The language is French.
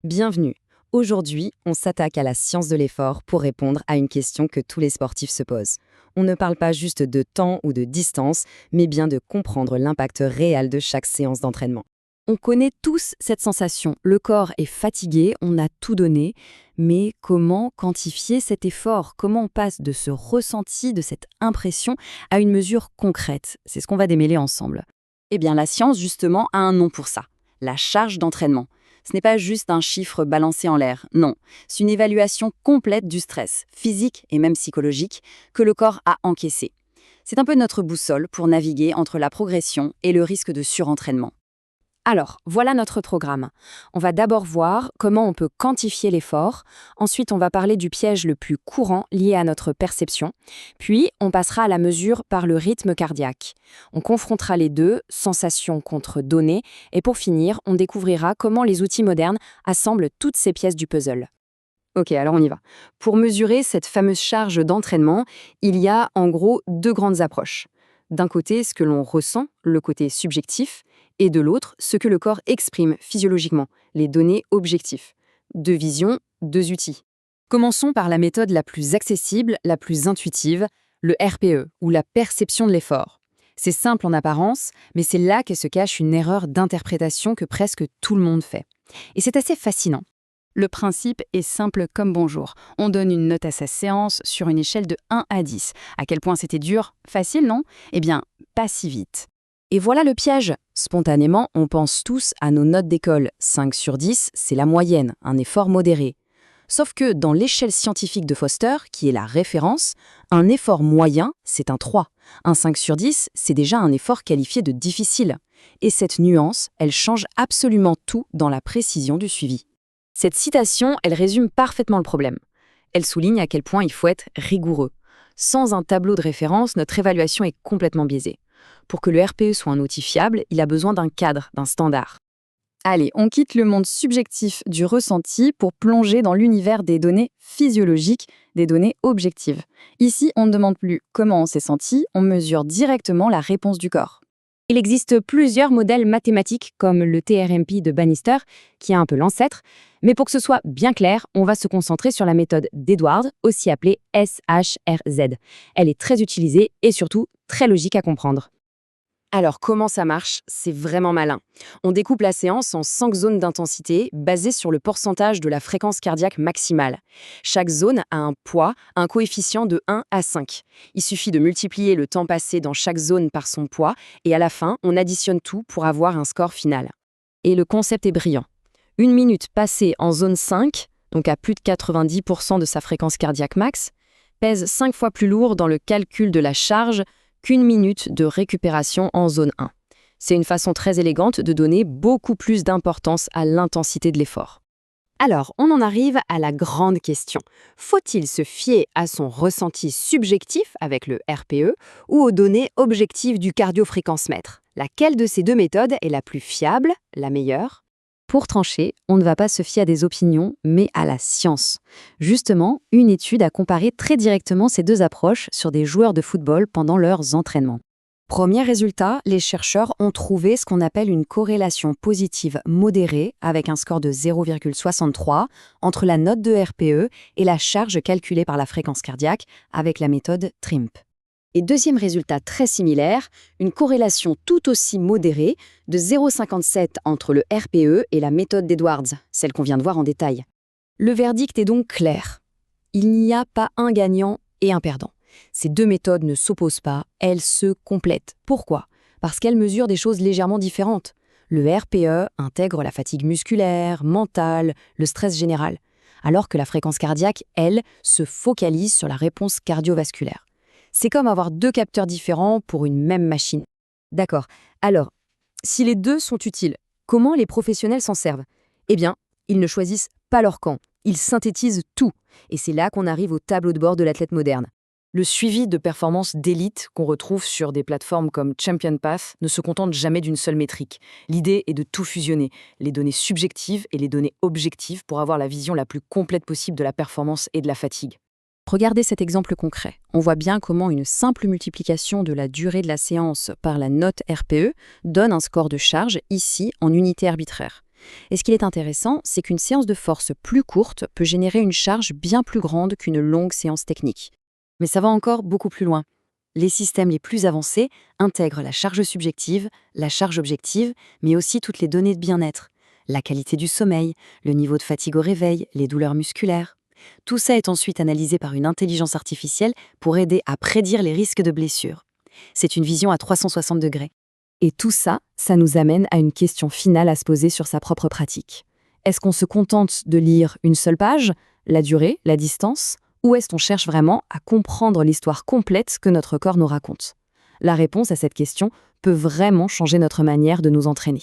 Bienvenue. Aujourd'hui, on s'attaque à la science de l'effort pour répondre à une question que tous les sportifs se posent. On ne parle pas juste de temps ou de distance, mais bien de comprendre l'impact réel de chaque séance d'entraînement. On connaît tous cette sensation. Le corps est fatigué, on a tout donné, mais comment quantifier cet effort? Comment on passe de ce ressenti, de cette impression, à une mesure concrète? C'est ce qu'on va démêler ensemble. Eh bien, la science, justement, a un nom pour ça. La charge d'entraînement. Ce n'est pas juste un chiffre balancé en l'air, non. C'est une évaluation complète du stress, physique et même psychologique, que le corps a encaissé. C'est un peu notre boussole pour naviguer entre la progression et le risque de surentraînement. Alors, voilà notre programme. On va d'abord voir comment on peut quantifier l'effort, ensuite on va parler du piège le plus courant lié à notre perception, puis on passera à la mesure par le rythme cardiaque. On confrontera les deux, sensations contre données, et pour finir, on découvrira comment les outils modernes assemblent toutes ces pièces du puzzle. Ok, alors on y va. Pour mesurer cette fameuse charge d'entraînement, il y a en gros deux grandes approches. D'un côté, ce que l'on ressent, le côté subjectif, et de l'autre, ce que le corps exprime physiologiquement, les données objectives. Deux visions, deux outils. Commençons par la méthode la plus accessible, la plus intuitive, le RPE, ou la perception de l'effort. C'est simple en apparence, mais c'est là que se cache une erreur d'interprétation que presque tout le monde fait. Et c'est assez fascinant. Le principe est simple comme bonjour. On donne une note à sa séance sur une échelle de 1 à 10. À quel point c'était dur? Facile, non? Eh bien, pas si vite. Et voilà le piège. Spontanément, on pense tous à nos notes d'école. 5 sur 10, c'est la moyenne, un effort modéré. Sauf que dans l'échelle scientifique de Foster, qui est la référence, un effort moyen, c'est un 3. Un 5 sur 10, c'est déjà un effort qualifié de difficile. Et cette nuance, elle change absolument tout dans la précision du suivi. Cette citation, elle résume parfaitement le problème. Elle souligne à quel point il faut être rigoureux. Sans un tableau de référence, notre évaluation est complètement biaisée. Pour que le RPE soit un outil fiable, il a besoin d'un cadre, d'un standard. Allez, on quitte le monde subjectif du ressenti pour plonger dans l'univers des données physiologiques, des données objectives. Ici, on ne demande plus comment on s'est senti, on mesure directement la réponse du corps. Il existe plusieurs modèles mathématiques comme le TRMP de Bannister, qui est un peu l'ancêtre, mais pour que ce soit bien clair, on va se concentrer sur la méthode d'Edwards, aussi appelée SHRZ. Elle est très utilisée et surtout très logique à comprendre. Alors, comment ça marche? C'est vraiment malin. On découpe la séance en 5 zones d'intensité basées sur le pourcentage de la fréquence cardiaque maximale. Chaque zone a un poids, un coefficient de 1 à 5. Il suffit de multiplier le temps passé dans chaque zone par son poids et à la fin, on additionne tout pour avoir un score final. Et le concept est brillant. Une minute passée en zone 5, donc à plus de 90% de sa fréquence cardiaque max, pèse 5 fois plus lourd dans le calcul de la charge qu'une minute de récupération en zone 1. C'est une façon très élégante de donner beaucoup plus d'importance à l'intensité de l'effort. Alors, on en arrive à la grande question. Faut-il se fier à son ressenti subjectif avec le RPE ou aux données objectives du cardio-fréquence-mètre? Laquelle de ces deux méthodes est la plus fiable, la meilleure? Pour trancher, on ne va pas se fier à des opinions, mais à la science. Justement, une étude a comparé très directement ces deux approches sur des joueurs de football pendant leurs entraînements. Premier résultat, les chercheurs ont trouvé ce qu'on appelle une corrélation positive modérée avec un score de 0,63 entre la note de RPE et la charge calculée par la fréquence cardiaque avec la méthode TRIMP. Et deuxième résultat très similaire, une corrélation tout aussi modérée de 0,57 entre le RPE et la méthode d'Edwards, celle qu'on vient de voir en détail. Le verdict est donc clair. Il n'y a pas un gagnant et un perdant. Ces deux méthodes ne s'opposent pas, elles se complètent. Pourquoi? Parce qu'elles mesurent des choses légèrement différentes. Le RPE intègre la fatigue musculaire, mentale, le stress général, alors que la fréquence cardiaque, elle, se focalise sur la réponse cardiovasculaire. C'est comme avoir deux capteurs différents pour une même machine. D'accord. Alors, si les deux sont utiles, comment les professionnels s'en servent? Eh bien, ils ne choisissent pas leur camp. Ils synthétisent tout. Et c'est là qu'on arrive au tableau de bord de l'athlète moderne. Le suivi de performance d'élite qu'on retrouve sur des plateformes comme Champion Path ne se contente jamais d'une seule métrique. L'idée est de tout fusionner, les données subjectives et les données objectives pour avoir la vision la plus complète possible de la performance et de la fatigue. Regardez cet exemple concret. On voit bien comment une simple multiplication de la durée de la séance par la note RPE donne un score de charge, ici en unité arbitraire. Et ce qu'il est intéressant, c'est qu'une séance de force plus courte peut générer une charge bien plus grande qu'une longue séance technique. Mais ça va encore beaucoup plus loin. Les systèmes les plus avancés intègrent la charge subjective, la charge objective, mais aussi toutes les données de bien-être, la qualité du sommeil, le niveau de fatigue au réveil, les douleurs musculaires. Tout ça est ensuite analysé par une intelligence artificielle pour aider à prédire les risques de blessures. C'est une vision à 360 degrés. Et tout ça, ça nous amène à une question finale à se poser sur sa propre pratique. Est-ce qu'on se contente de lire une seule page, la durée, la distance, ou est-ce qu'on cherche vraiment à comprendre l'histoire complète que notre corps nous raconte? La réponse à cette question peut vraiment changer notre manière de nous entraîner.